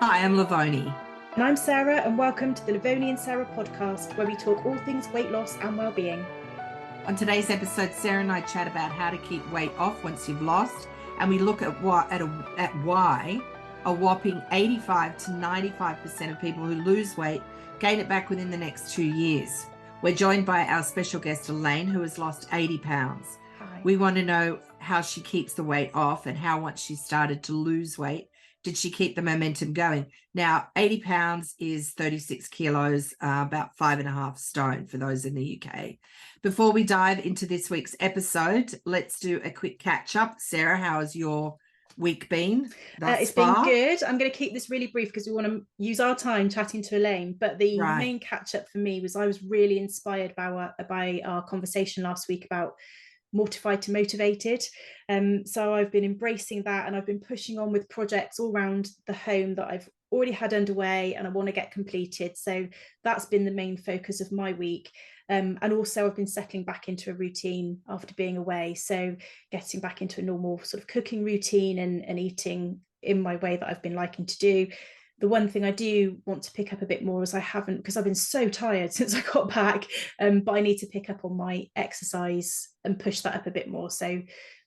Hi, I'm Lovoni. And I'm Sarah, and welcome to the Lovoni and Sarah podcast, where we talk all things weight loss and wellbeing. On today's episode, Sarah and I chat about how to keep weight off once you've lost, and we look at why a whopping 85 to 95% of people who lose weight gain it back within the next 2 years. We're joined by our special guest, Elaine, who has lost 80 pounds. Hi. We want to know how she keeps the weight off and how once she started to lose weight, did she keep the momentum going? Now, 80 pounds is 36 kilos, about 5.5 stone for those in the UK. Before we dive into this week's episode, let's do a quick catch up. Sarah, how has your week been thus far? Been good. I'm going to keep this really brief because we want to use our time chatting to Elaine. But the main catch up for me was I was really inspired by our conversation last week about mortified to motivated. So I've been embracing that, and I've been pushing on with projects all around the home that I've already had underway and I want to get completed. So that's been the main focus of my week. And also I've been settling back into a routine after being away. So getting back into a normal sort of cooking routine and eating in my way that I've been liking to do. The one thing I do want to pick up a bit more is I haven't, because I've been so tired since I got back, but I need to pick up on my exercise and push that up a bit more. So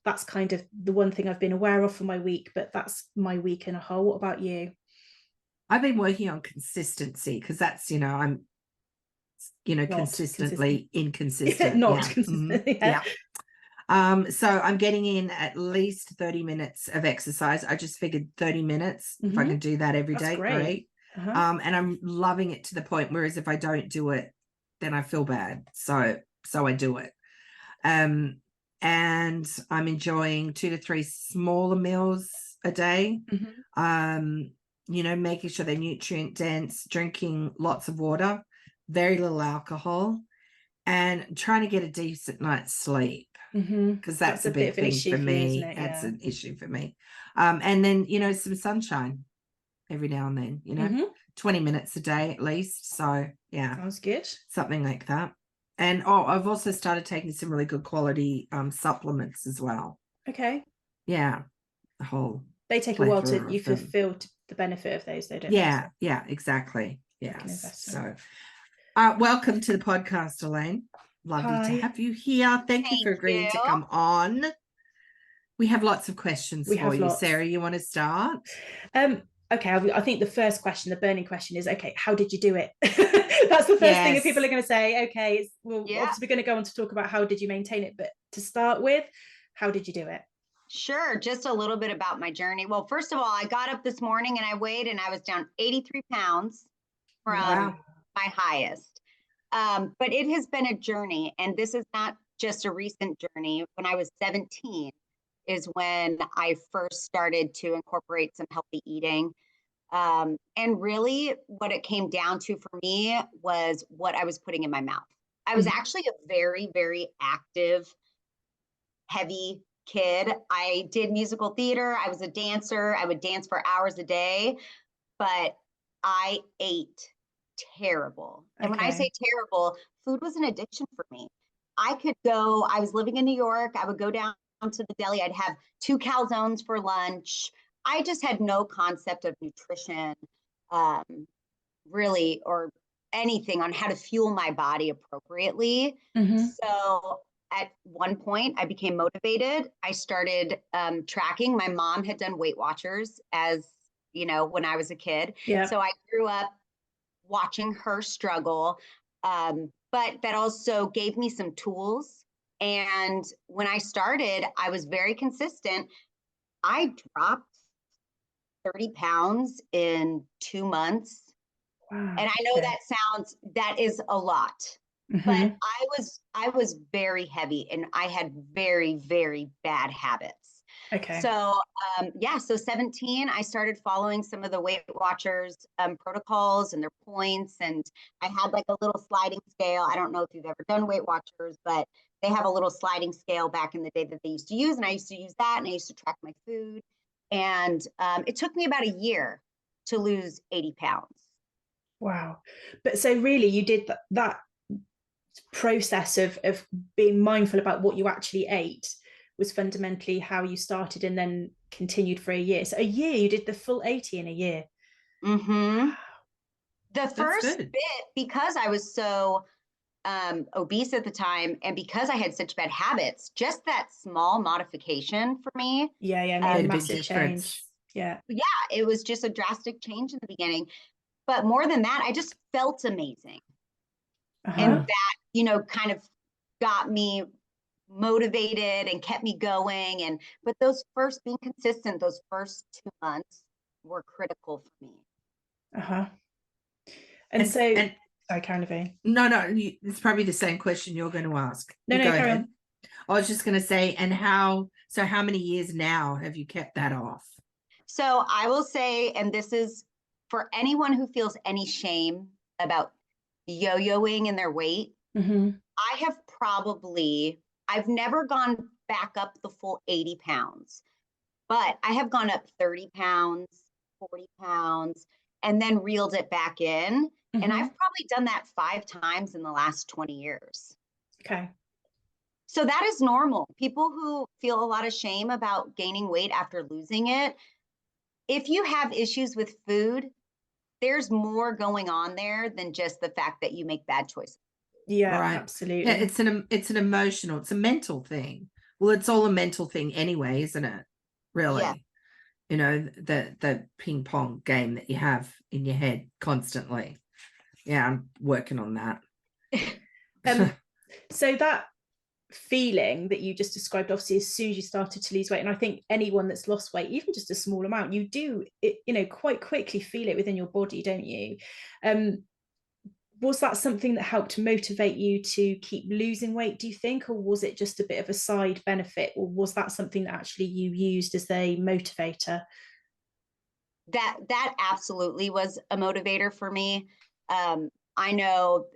that's kind of the one thing I've been aware of for my week, but that's my week in a whole. What about you? I've been working on consistency because that's, I'm, consistently inconsistent. Not consistent. Yeah. So I'm getting in at least 30 minutes of exercise. I just figured 30 minutes, if I can do that every day, great. And I'm loving it to the point, whereas if I don't do it, then I feel bad. So I do it. And I'm enjoying 2 to 3 smaller meals a day. Making sure they're nutrient dense, drinking lots of water, very little alcohol, and trying to get a decent night's sleep. Because that's a big thing for me. That's an issue for me. And then, some sunshine every now and then, 20 minutes a day at least. So, yeah. Sounds good. Something like that. And, I've also started taking some really good quality supplements as well. Okay. Yeah. They take a while to you fulfill the benefit of those, they don't. Yeah, exactly. Yeah. So, welcome to the podcast, Elaine. Lovely to have you here. Thank you for agreeing to come on. We have lots of questions for you. Sarah, you want to start? Okay, I think the first question, the burning question is, okay, how did you do it? That's the first thing that people are going to say. Okay, obviously we're going to go on to talk about how did you maintain it, but to start with, how did you do it? Sure, just a little bit about my journey. Well, first of all, I got up this morning and I weighed and I was down 83 pounds from my highest. But it has been a journey, and this is not just a recent journey. When I was 17 is when I first started to incorporate some healthy eating. And really what it came down to for me was what I was putting in my mouth. I was actually a very, very active, heavy kid. I did musical theater. I was a dancer. I would dance for hours a day, but I ate terrible. And when I say terrible, food was an addiction for me. I was living in New York. I would go down to the deli. I'd have 2 calzones for lunch. I just had no concept of nutrition, really, or anything on how to fuel my body appropriately. So at one point I became motivated. I started tracking. My mom had done Weight Watchers when I was a kid. So I grew up watching her struggle, but that also gave me some tools. And when I started, I was very consistent. I dropped 30 pounds in 2 months. Wow. And I know that is a lot, but I was very heavy and I had very, very bad habits. So, so 17, I started following some of the Weight Watchers protocols and their points. And I had like a little sliding scale. I don't know if you've ever done Weight Watchers, but they have a little sliding scale back in the day that they used to use. And I used to use that, and I used to track my food. And it took me about a year to lose 80 pounds. Wow. But so really you did that process of being mindful about what you actually ate was fundamentally how you started and then continued for a year. So a year, you did the full 80 in a year. Mm-hmm. The That's first good. bit, because I was so obese at the time, and because I had such bad habits, just that small modification for me. Yeah, made a massive big difference. change. Yeah, it was just a drastic change in the beginning. But more than that, I just felt amazing. And that, you know, kind of got me motivated and kept me going. But those first, being consistent, those first 2 months were critical for me. And so, and sorry, Karen. No, it's probably the same question you're going to ask. No, go carry ahead. on. I was just going to say, and how many years now have you kept that off? So I will say, and this is for anyone who feels any shame about yo-yoing in their weight, I've never gone back up the full 80 pounds, but I have gone up 30 pounds, 40 pounds, and then reeled it back in. And I've probably done that 5 times in the last 20 years. Okay. So that is normal. People who feel a lot of shame about gaining weight after losing it, if you have issues with food, there's more going on there than just the fact that you make bad choices. Yeah, right. Absolutely. Yeah, it's an emotional, it's a mental thing. Well, it's all a mental thing anyway, isn't it? Really. Yeah. You know, the ping pong game that you have in your head constantly. Yeah, I'm working on that. So that feeling that you just described, obviously, as soon as you started to lose weight, and I think anyone that's lost weight, even just a small amount, you do it, you know, quite quickly feel it within your body, don't you? Was that something that helped motivate you to keep losing weight, do you think, or was it just a bit of a side benefit, or was that something that actually you used as a motivator? That absolutely was a motivator for me. I know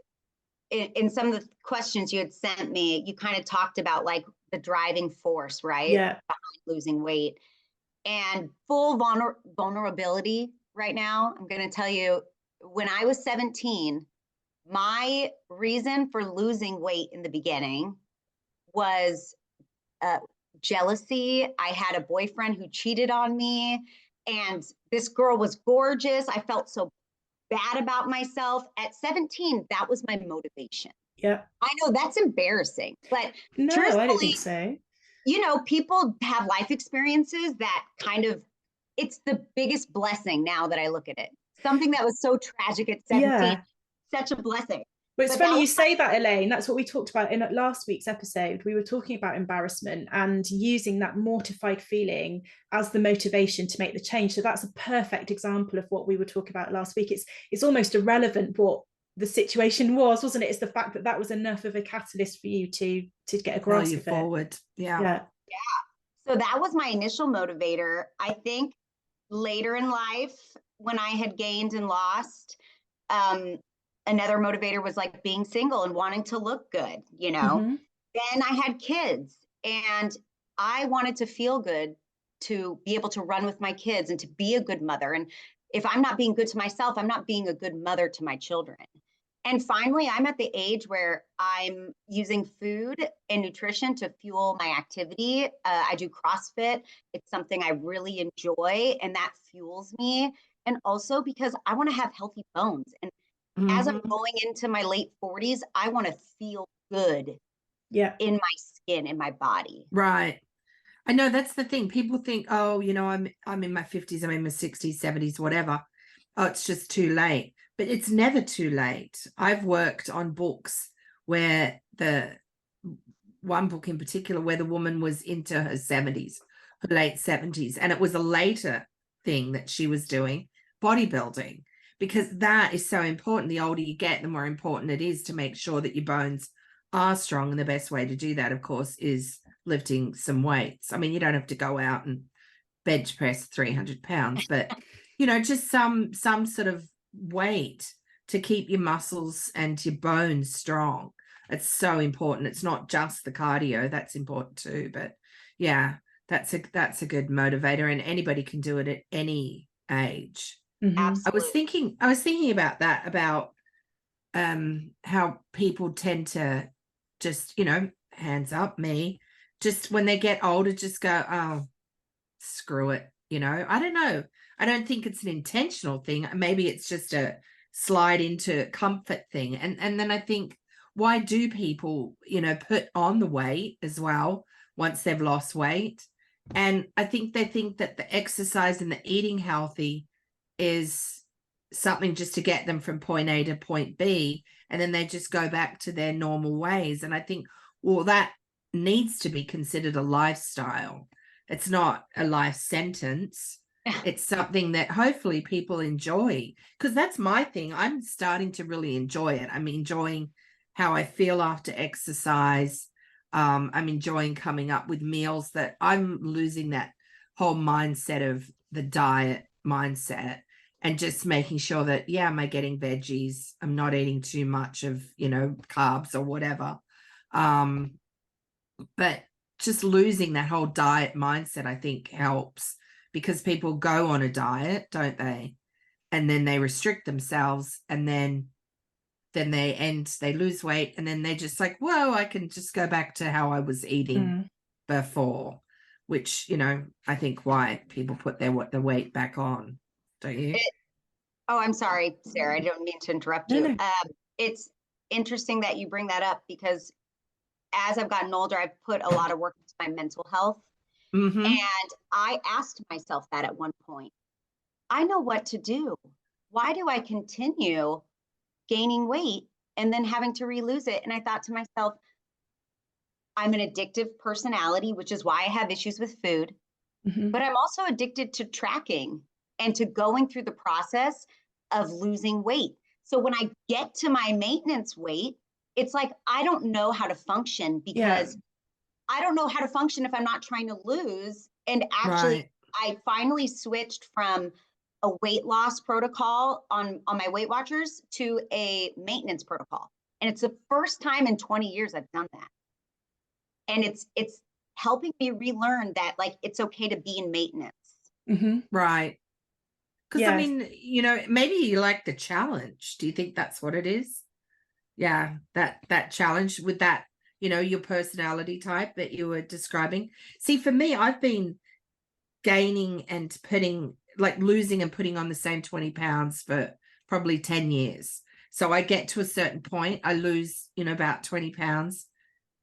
in some of the questions you had sent me, you kind of talked about like the driving force, right? Yeah. Behind losing weight. And full vulnerability right now, I'm going to tell you, when I was 17, my reason for losing weight in the beginning was jealousy. I had a boyfriend who cheated on me, and this girl was gorgeous. I felt so bad about myself. At 17, that was my motivation. Yeah. I know that's embarrassing, but no, I don't think so. You know, people have life experiences that kind of, it's the biggest blessing now that I look at it. Something that was so tragic at 17, such a blessing. But it's funny you say that, Elaine. That's what we talked about in last week's episode. We were talking about embarrassment and using that mortified feeling as the motivation to make the change. So that's a perfect example of what we were talking about last week. It's almost irrelevant what the situation was, wasn't it? It's the fact that was enough of a catalyst for you to get a grasp of it. Forward. Yeah. So that was my initial motivator. I think later in life, when I had gained and lost, another motivator was like being single and wanting to look good, you know. Then I had kids, and I wanted to feel good, to be able to run with my kids and to be a good mother. And if I'm not being good to myself, I'm not being a good mother to my children. And finally, I'm at the age where I'm using food and nutrition to fuel my activity. I do CrossFit. It's something I really enjoy, and that fuels me. And also because I want to have healthy bones. And as I'm going into my late 40s, I want to feel good in my skin, in my body. Right. I know that's the thing. People think, oh, you know, I'm in my 50s, I'm in my 60s, 70s, whatever. Oh, it's just too late. But it's never too late. I've worked on books where one book in particular where the woman was into her 70s, her late 70s, and it was a later thing that she was doing, bodybuilding, because that is so important. The older you get, the more important it is to make sure that your bones are strong. And the best way to do that, of course, is lifting some weights. I mean, you don't have to go out and bench press 300 pounds, but, you know, just some sort of weight to keep your muscles and your bones strong. It's so important. It's not just the cardio, that's important too, but yeah, that's a good motivator, and anybody can do it at any age. Absolutely. I was thinking about that, about how people tend to just, you know, hands up, me, just when they get older, just go, oh, screw it, you know. I don't know. I don't think it's an intentional thing. Maybe it's just a slide into comfort thing. And then I think, why do people, you know, put on the weight as well once they've lost weight? And I think they think that the exercise and the eating healthy is something just to get them from point A to point B, and then they just go back to their normal ways. And I think, well, that needs to be considered a lifestyle. It's not a life sentence. It's something that hopefully people enjoy, because that's my thing. I'm starting to really enjoy it. I'm enjoying how I feel after exercise. I'm enjoying coming up with meals that I'm losing that whole mindset of the diet mindset, and just making sure that, yeah, am I getting veggies? I'm not eating too much of, you know, carbs or whatever. But just losing that whole diet mindset, I think, helps, because people go on a diet, don't they? And then they restrict themselves, and then they lose weight, and then they're just like, whoa, I can just go back to how I was eating before, which, you know, I think why people put the weight back on, don't you? Oh, I'm sorry, Sarah, I don't mean to interrupt you. It's interesting that you bring that up, because as I've gotten older, I've put a lot of work into my mental health. And I asked myself that at one point. I know what to do. Why do I continue gaining weight and then having to re-lose it? And I thought to myself, I'm an addictive personality, which is why I have issues with food, but I'm also addicted to tracking and to going through the process of losing weight. So when I get to my maintenance weight, it's like, I don't know how to function, because I don't know how to function if I'm not trying to lose. And actually, I finally switched from a weight loss protocol on my Weight Watchers to a maintenance protocol. And it's the first time in 20 years I've done that. And it's helping me relearn that, like, it's okay to be in maintenance. Right. Because I mean, you know, maybe you like the challenge. Do you think that's what it is? Yeah, that challenge with that, you know, your personality type that you were describing. See, for me, I've been gaining and losing and putting on the same 20 pounds for probably 10 years. So I get to a certain point, I lose, you know, about 20 pounds,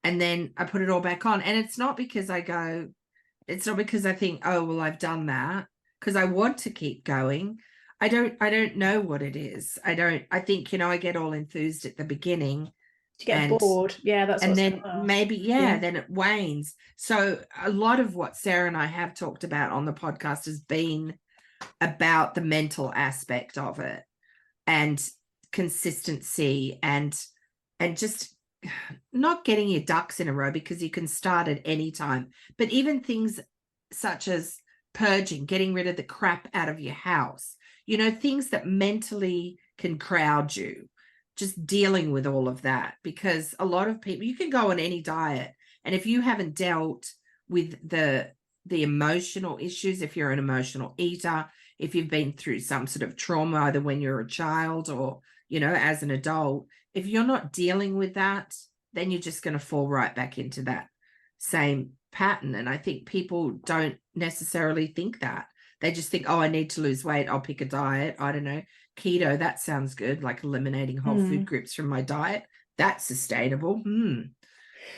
and then I put it all back on. And it's not because I think, oh, well, I've done that, because I want to keep going. I don't know what it is. I think, you know, I get all enthused at the beginning. To get bored. Yeah, that's and then maybe, then it wanes. So a lot of what Sarah and I have talked about on the podcast has been about the mental aspect of it, and consistency, and just not getting your ducks in a row, because you can start at any time. But even things such as purging, getting rid of the crap out of your house, you know, things that mentally can crowd you, just dealing with all of that. Because a lot of people, you can go on any diet, and if you haven't dealt with the emotional issues, if you're an emotional eater, if you've been through some sort of trauma, either when you're a child or, you know, as an adult, if you're not dealing with that, then you're just going to fall right back into that same pattern. And I think people don't necessarily think that. They just think, oh, I need to lose weight, I'll pick a diet. I don't know, keto, that sounds good, like eliminating whole food groups from my diet. That's sustainable. You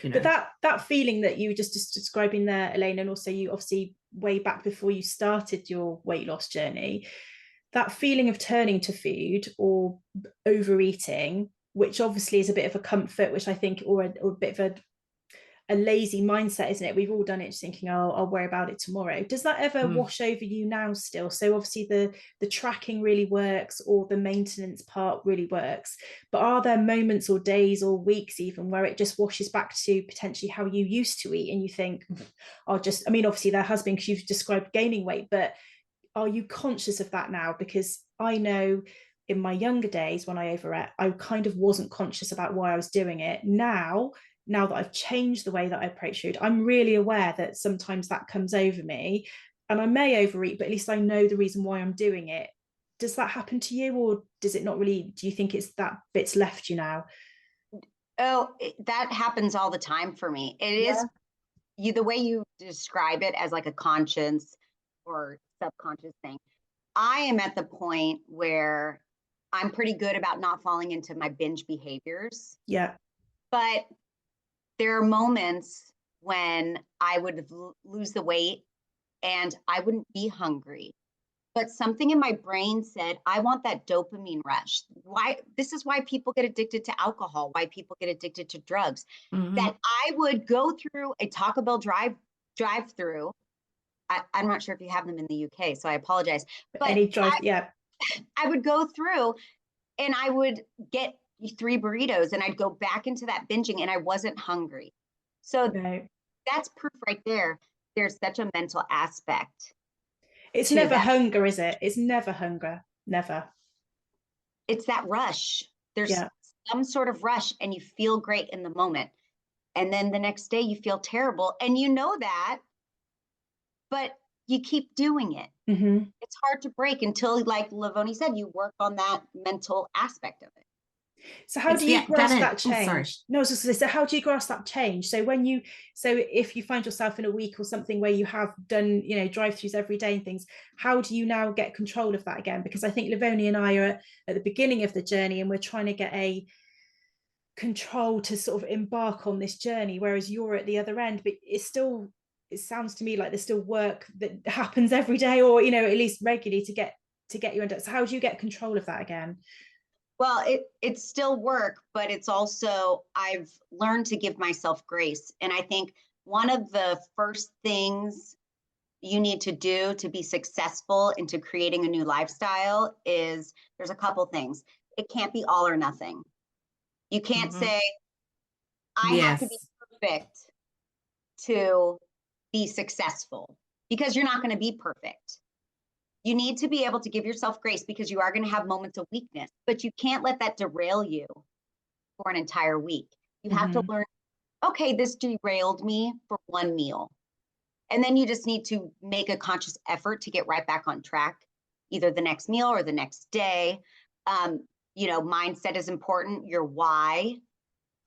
know. But that feeling that you were just describing there, Elaine, and also you obviously way back before you started your weight loss journey, that feeling of turning to food or overeating, which obviously is a bit of a comfort, which I think, or a bit of a lazy mindset, isn't it? We've all done it, just thinking, oh, I'll worry about it tomorrow. Does that ever wash over you now still? So obviously the tracking really works, or the maintenance part really works, but are there moments or days or weeks even where it just washes back to potentially how you used to eat, and you think, I mean, obviously there has been, because you've described gaining weight, but are you conscious of that now? Because I know in my younger days when I overate, I kind of wasn't conscious about why I was doing it. Now that I've changed the way that I approach food, I'm really aware that sometimes that comes over me, and I may overeat, but at least I know the reason why I'm doing it. Does that happen to you, or does it not really? Do you think it's that bit's left you now? Oh, that happens all the time for me. It is the way you describe it, as like a conscience or subconscious thing. I am at the point where I'm pretty good about not falling into my binge behaviors. Yeah. But there are moments when I would lose the weight and I wouldn't be hungry. But something in my brain said, I want that dopamine rush. This is why people get addicted to alcohol, why people get addicted to drugs. That I would go through a Taco Bell drive-through. I'm not sure if you have them in the UK, so I apologize. But I would go through and I would get 3 burritos and I'd go back into that binging and I wasn't hungry. So that's proof right there. There's such a mental aspect. It's never hunger, is it? It's never hunger. Never. It's that rush. There's some sort of rush and you feel great in the moment. And then the next day you feel terrible and you know that, but you keep doing it. It's hard to break until, like Lovoni said, you work on that mental aspect of it. So how do you grasp that change? So how do you grasp that change? So if you find yourself in a week or something where you have done, drive-throughs every day and things, how do you now get control of that again? Because I think Lovoni and I are at the beginning of the journey and we're trying to get a control to sort of embark on this journey, whereas you're at the other end, but it sounds to me like there's still work that happens every day or, at least regularly to get you under. So how do you get control of that again? Well, it's still work, but it's also, I've learned to give myself grace. And I think one of the first things you need to do to be successful into creating a new lifestyle is there's a couple things. It can't be all or nothing. You can't say, I have to be perfect to be successful, because you're not going to be perfect. You need to be able to give yourself grace because you are going to have moments of weakness, but you can't let that derail you for an entire week. You have to learn, okay, this derailed me for one meal. And then you just need to make a conscious effort to get right back on track, either the next meal or the next day. Mindset is important, your why,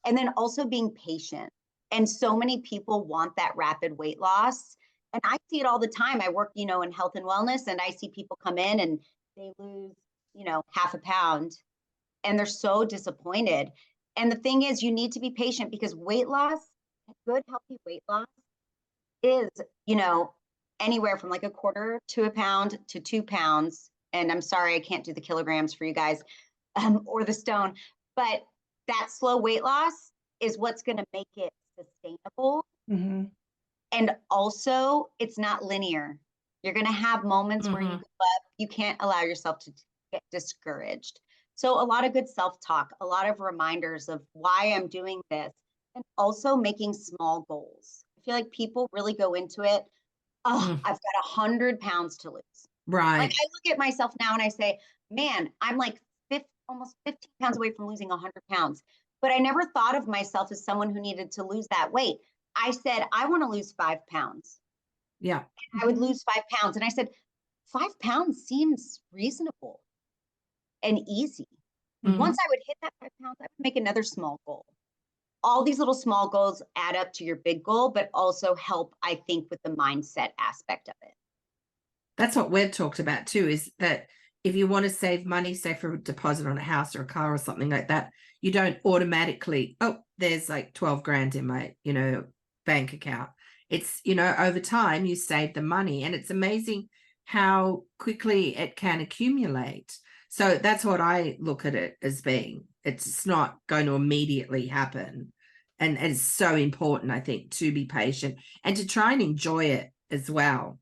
and then also being patient. And so many people want that rapid weight loss. And I see it all the time. I work, in health and wellness, and I see people come in and they lose, half a pound and they're so disappointed. And the thing is, you need to be patient because weight loss, good, healthy weight loss is, anywhere from like a quarter to a pound to 2 pounds. And I'm sorry, I can't do the kilograms for you guys or the stone, but that slow weight loss is what's going to make it sustainable. And also, it's not linear. You're going to have moments where you give up. You can't allow yourself to get discouraged. So a lot of good self-talk, a lot of reminders of why I'm doing this, and also making small goals. I feel like people really go into it, I've got 100 pounds to lose. Right. Like I look at myself now and I say, man, I'm like almost 15 pounds away from losing 100 pounds. But I never thought of myself as someone who needed to lose that weight. I said, I want to lose 5 pounds. Yeah. And I would lose 5 pounds. And I said, 5 pounds seems reasonable and easy. Once I would hit that 5 pounds, I would make another small goal. All these little small goals add up to your big goal, but also help, I think, with the mindset aspect of it. That's what we've talked about too, is that if you want to save money, say for a deposit on a house or a car or something like that, you don't automatically, there's like 12 grand in my, bank account. It's, over time you save the money, and it's amazing how quickly it can accumulate. So that's what I look at it as being. It's not going to immediately happen. And it's so important, I think, to be patient and to try and enjoy it as well.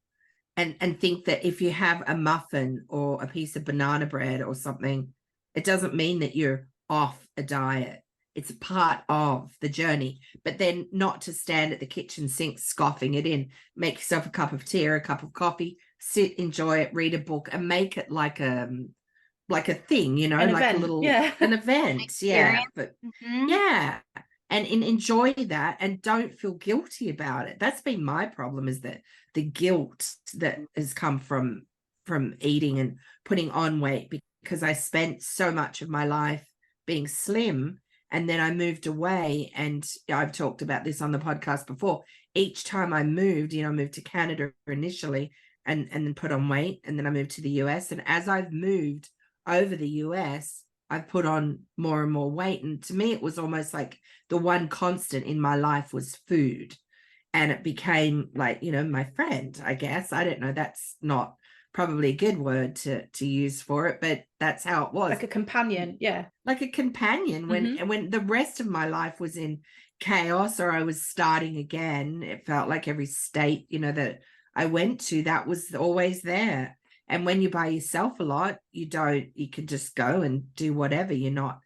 And think that if you have a muffin or a piece of banana bread or something, it doesn't mean that you're off a diet. It's a part of the journey, but then not to stand at the kitchen sink scoffing it in. Make yourself a cup of tea or a cup of coffee, sit, enjoy it, read a book, and make it like a thing, an like event. a little an event. But and enjoy that, and don't feel guilty about it. That's been my problem, is that the guilt that has come from eating and putting on weight, because I spent so much of my life being slim, and then I moved away. And I've talked about this on the podcast before. Each time I moved, I moved to Canada initially, and then put on weight. And then I moved to the US. And as I've moved over the US, I've put on more and more weight. And to me, it was almost like the one constant in my life was food. And it became like, you know, my friend, I guess. I don't know. That's not probably a good word to use for it, but that's how it was. Like a companion. Yeah. Like a companion when the rest of my life was in chaos or I was starting again. It felt like every state, you know, that I went to, that was always there. And when you're by yourself a lot, you can just go and do whatever. You're not,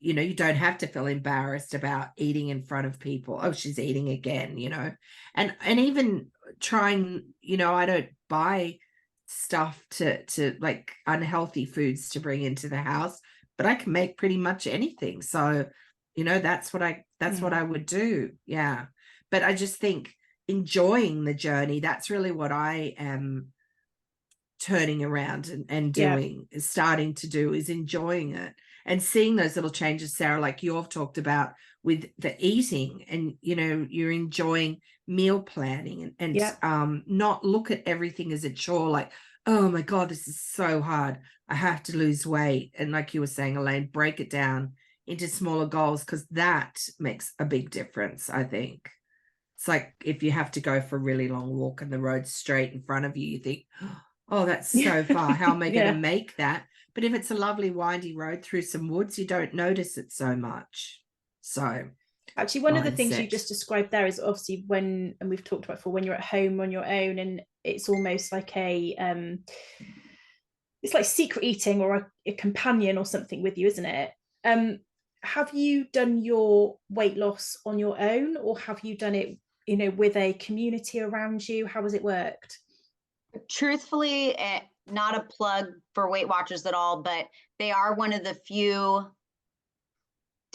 you know, you don't have to feel embarrassed about eating in front of people. Oh, she's eating again, you know. And even trying, you know, I don't buy stuff to like unhealthy foods to bring into the house, but I can make pretty much anything. So, you know, that's what I would do. Yeah. But I just think enjoying the journey, that's really what I am turning around and doing, is starting to do, is enjoying it and seeing those little changes, Sarah, like you've talked about with the eating, and you know, you're enjoying meal planning and not look at everything as a chore, like, oh my God, this is so hard, I have to lose weight. And like you were saying, Elaine, break it down into smaller goals, because that makes a big difference. I think it's like if you have to go for a really long walk and the road's straight in front of you, you think, oh, that's so far. How am I going to make that? But if it's a lovely windy road through some woods, you don't notice it so much. So actually, one of the things you just described there is obviously and we've talked about before, when you're at home on your own, and it's almost like it's like secret eating or a companion or something with you, isn't it? Have you done your weight loss on your own, or have you done it, you know, with a community around you? How has it worked? Truthfully, not a plug for Weight Watchers at all, but they are one of the few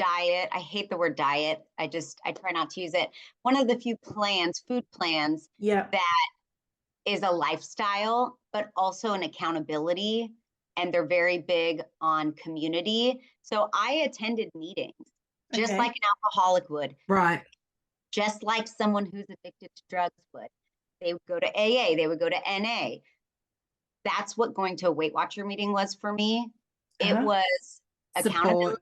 I hate the word diet. I try not to use it. One of the few food plans that is a lifestyle, but also an accountability. And they're very big on community. So I attended meetings just like an alcoholic would. Right. Just like someone who's addicted to drugs would. They would go to AA, they would go to NA. That's what going to a Weight Watcher meeting was for me. It was accountability,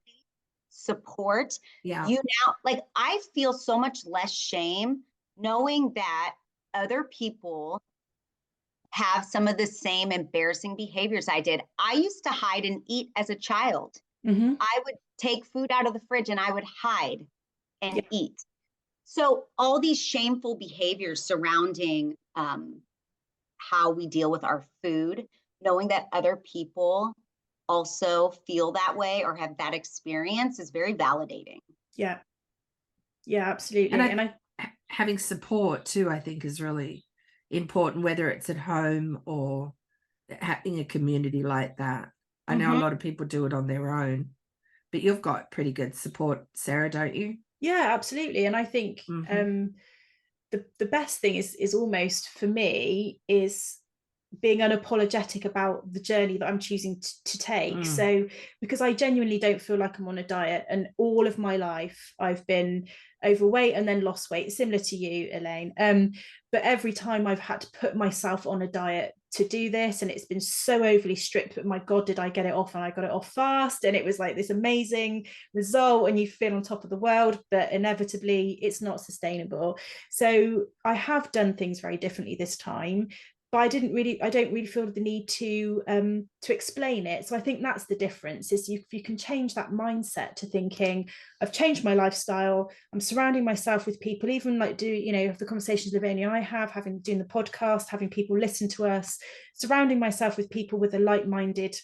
support. Yeah. You now, like, I feel so much less shame knowing that other people have some of the same embarrassing behaviors I did. I used to hide and eat as a child. I would take food out of the fridge and I would hide and eat. So all these shameful behaviors surrounding how we deal with our food, knowing that other people also feel that way or have that experience, is very validating. Yeah, absolutely. And having support too, I think, is really important, whether it's at home or having a community like that. I know a lot of people do it on their own, but you've got pretty good support, Sarah, don't you? Yeah, absolutely. And I think the best thing is almost, for me, is being unapologetic about the journey that I'm choosing to take. So, because I genuinely don't feel like I'm on a diet, and all of my life I've been overweight and then lost weight, similar to you, Elaine. But every time I've had to put myself on a diet to do this, and it's been so overly strict, but my God, did I get it off, and I got it off fast, and it was like this amazing result, and you feel on top of the world, but inevitably it's not sustainable. So I have done things very differently this time, but I don't really feel the need to explain it. So I think that's the difference, is you can change that mindset to thinking, I've changed my lifestyle, I'm surrounding myself with people, even like the conversations Lovoni and I have, doing the podcast, having people listen to us, surrounding myself with people with a like-minded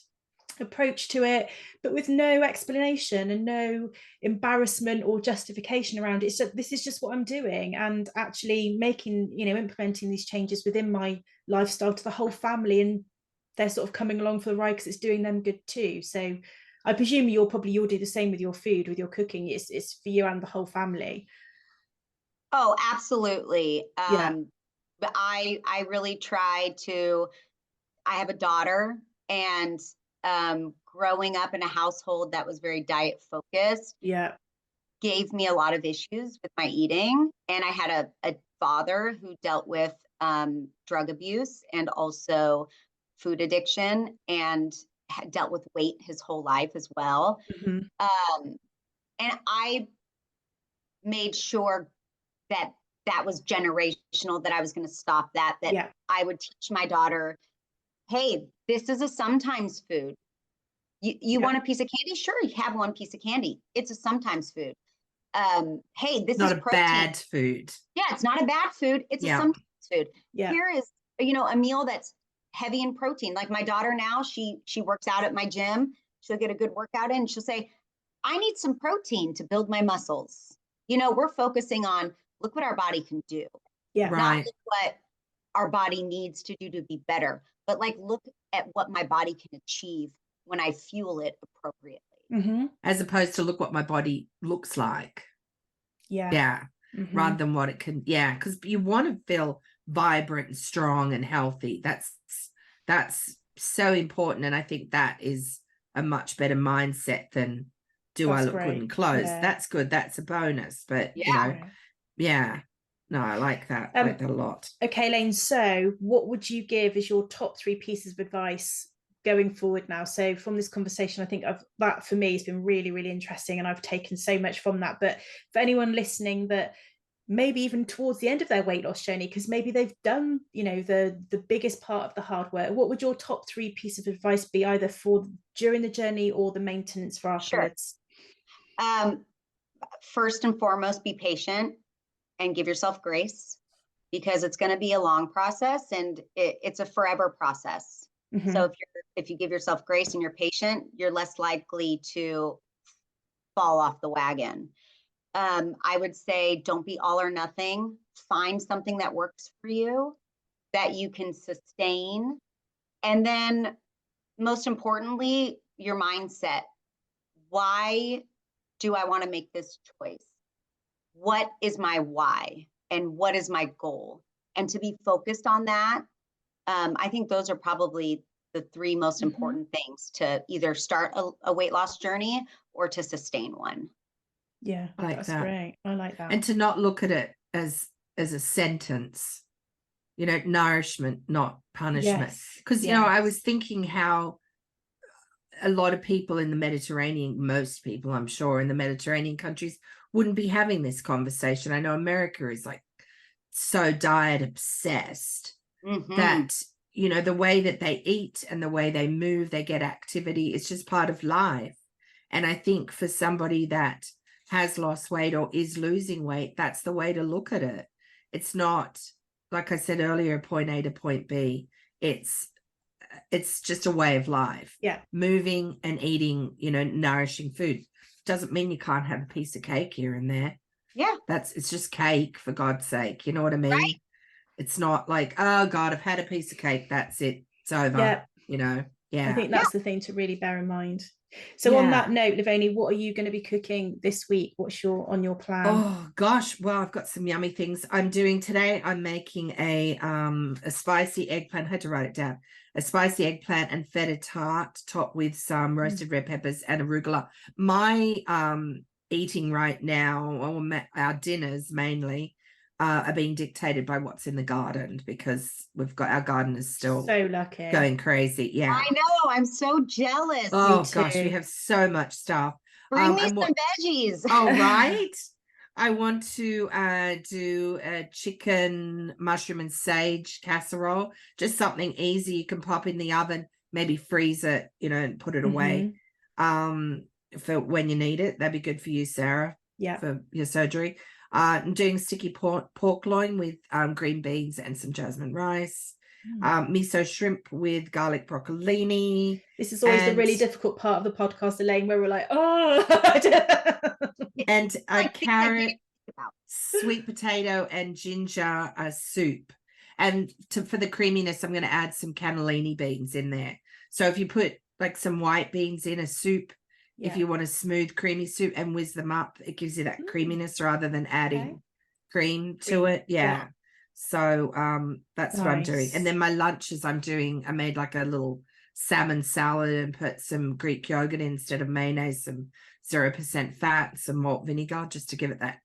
approach to it, but with no explanation and no embarrassment or justification around it. So this is just what I'm doing, and actually implementing these changes within my lifestyle to the whole family, and they're sort of coming along for the ride because it's doing them good too. So I presume you'll do the same with your food, with your cooking. It's for you and the whole family. Oh, absolutely. But I really try to. I have a daughter, and growing up in a household that was very diet focused gave me a lot of issues with my eating. And I had a father who dealt with drug abuse and also food addiction, and had dealt with weight his whole life as well. And I made sure that that was generational, that I was going to stop that, I would teach my daughter, hey, this is a sometimes food. You want a piece of candy? Sure, you have one piece of candy. It's a sometimes food. Hey, this is not a protein. Bad food. Yeah, it's not a bad food. It's a sometimes food. Here is, a meal that's heavy in protein. Like my daughter now, she works out at my gym. She'll get a good workout in. She'll say, I need some protein to build my muscles. We're focusing on, look what our body can do. Yeah, right. Not what our body needs to do to be better, but like, look at what my body can achieve when I fuel it appropriately. As opposed to look what my body looks like. Rather than what it can. Because you want to feel vibrant and strong and healthy. That's so important, and I think that is a much better mindset than I look good in clothes. That's good, that's a bonus, but no, I like that. I like that a lot. Okay, Elaine, so what would you give as your top 3 pieces of advice going forward now? So from this conversation, I think that for me has been really, really interesting, and I've taken so much from that. But for anyone listening that maybe even towards the end of their weight loss journey, because maybe they've done, the biggest part of the hard work, what would your top 3 piece of advice be, either for during the journey or the maintenance for afterwards? Sure. First and foremost, be patient and give yourself grace, because it's going to be a long process, and it's a forever process. So if you give yourself grace and you're patient, you're less likely to fall off the wagon. I would say, don't be all or nothing. Find something that works for you, that you can sustain. And then most importantly, your mindset. Why do I want to make this choice? What is my why? And what is my goal? And to be focused on that. I think those are probably the 3 most important things to either start a weight loss journey or to sustain one. Yeah, that's great. I like that. And to not look at it as a sentence, nourishment, not punishment. Because, I was thinking how a lot of people in the Mediterranean, most people, I'm sure, in the Mediterranean countries wouldn't be having this conversation. I know America is like so diet obsessed that, the way that they eat and the way they move, they get activity, it's just part of life. And I think for somebody that has lost weight or is losing weight, that's the way to look at it. It's not, like I said earlier, point A to point B. It's just a way of life. Moving and eating, nourishing food. Doesn't mean you can't have a piece of cake here and there. It's just cake, for God's sake. You know what I mean? Right. It's not like, oh God, I've had a piece of cake, that's it, it's over. I think that's the thing to really bear in mind. So on that note, Lovoni, what are you going to be cooking this week? What's on your plan? Oh gosh, well, I've got some yummy things I'm doing today. I'm making a spicy eggplant. I had to write it down. A spicy eggplant and feta tart topped with some roasted red peppers and arugula. My eating right now, or our dinners mainly, are being dictated by what's in the garden, because our garden is still so lucky, going crazy. I know, I'm so jealous. Oh gosh, we have so much stuff. Bring me some veggies. Oh, right. I want to do a chicken, mushroom and sage casserole, just something easy you can pop in the oven, maybe freeze it, and put it away for when you need it. That'd be good for you, Sarah, for your surgery. I'm doing sticky pork loin with green beans and some jasmine rice. Miso shrimp with garlic broccolini. This is always the really difficult part of the podcast, Elaine, where we're like, oh. And a carrot, sweet potato and ginger soup. And for the creaminess, I'm going to add some cannellini beans in there. So if you put like some white beans in a soup, if you want a smooth, creamy soup, and whiz them up, it gives you that creaminess rather than adding cream to it. So that's what I'm doing. And then my lunches I made like a little salmon salad and put some Greek yogurt in instead of mayonnaise, some 0% fat, some malt vinegar, just to give it that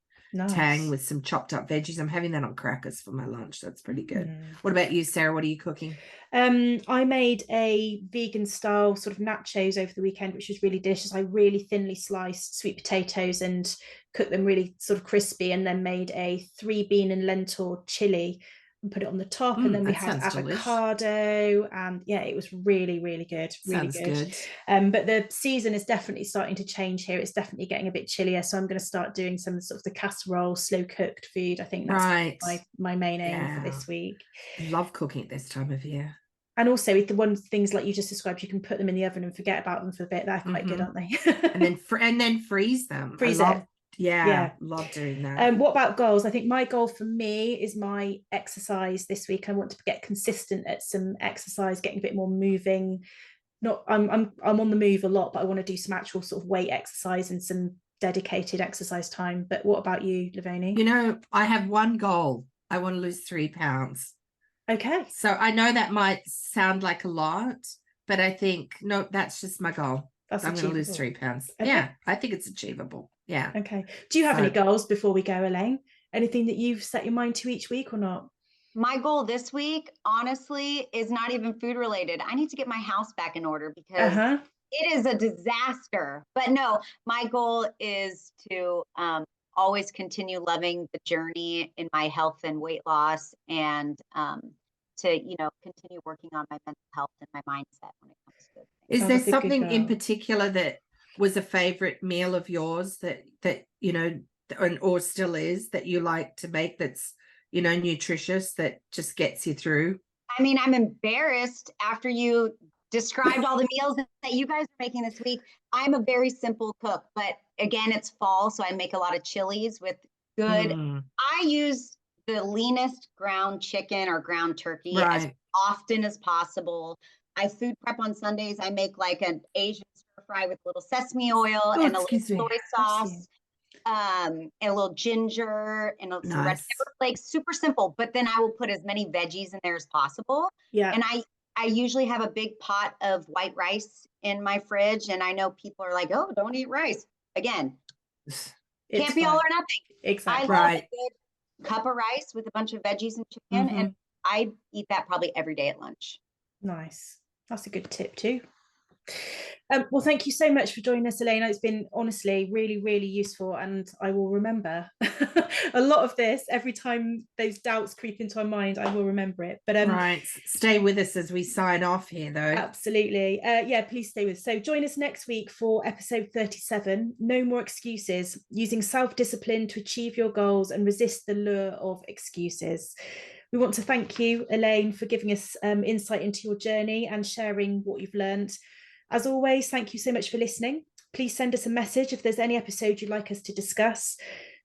tang with some chopped up veggies. I'm having that on crackers for my lunch. That's pretty good. What about you, Sarah? What are you cooking? I made a vegan style sort of nachos over the weekend, which was really delicious. I really thinly sliced sweet potatoes and cooked them really sort of crispy, and then made a 3-bean and lentil chili and put it on the top. And then we had avocado, and yeah, it was really, really good. Really good. But the season is definitely starting to change here. It's definitely getting a bit chillier. So I'm going to start doing some sort of the casserole, slow cooked food. I think that's my main aim for this week. Love cooking at this time of year. And also with the things like you just described, you can put them in the oven and forget about them for a bit. They're quite good, aren't they? and then freeze them. Love doing that. What about goals? I think my goal for me is my exercise this week. I want to get consistent at some exercise, getting a bit more moving. I'm on the move a lot, but I want to do some actual sort of weight exercise and some dedicated exercise time. But what about you, Lovoni? I have one goal. I want to lose 3 pounds. Okay. So I know that might sound like a lot, but I think, no, that's just my goal. I'm going to lose 3 pounds. Okay. Yeah, I think it's achievable. Yeah. Okay. Do you have any goals before we go, Elaine? Anything that you've set your mind to each week or not? My goal this week, honestly, is not even food related. I need to get my house back in order because it is a disaster. But no, my goal is to always continue loving the journey in my health and weight loss, and to, continue working on my mental health and my mindset when it comes to things. Is there something in particular that was a favorite meal of yours that or still is, that you like to make, that's nutritious, that just gets you through? I mean, I'm embarrassed after you described all the meals that you guys are making this week. I'm a very simple cook, but again, it's fall, so I make a lot of chilies with good. I use the leanest ground chicken or ground turkey as often as possible. I food prep on Sundays. I make like an Asian stir fry with a little sesame oil and a little soy sauce, and a little ginger and some red pepper flakes. Super simple, but then I will put as many veggies in there as possible. Yeah. And I usually have a big pot of white rice in my fridge, and I know people are like, "Oh, don't eat rice." Again, can't be all or nothing. Exactly. I love a good cup of rice with a bunch of veggies and chicken, and I eat that probably every day at lunch. Nice. That's a good tip too. Well, thank you so much for joining us, Elaine. It's been honestly really, really useful, and I will remember a lot of this. Every time those doubts creep into my mind, I will remember it. But stay with us as we sign off here, though. Absolutely. Please stay with us. So join us next week for episode 37, No More Excuses, using self-discipline to achieve your goals and resist the lure of excuses. We want to thank you, Elaine, for giving us insight into your journey and sharing what you've learned. As always, thank you so much for listening. Please send us a message if there's any episode you'd like us to discuss.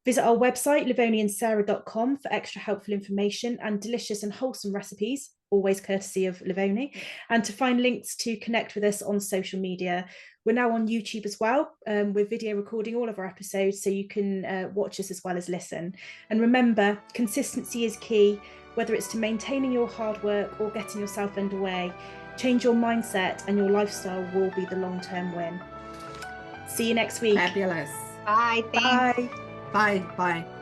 Visit our website, lovoniandsarah.com, for extra helpful information and delicious and wholesome recipes, always courtesy of Lovoni, and to find links to connect with us on social media. We're now on YouTube as well, with video recording all of our episodes, so you can watch us as well as listen. And remember, consistency is key, whether it's to maintaining your hard work or getting yourself underway. Change your mindset and your lifestyle will be the long-term win. See you next week. Fabulous. Bye. Thanks. Bye. Bye. Bye.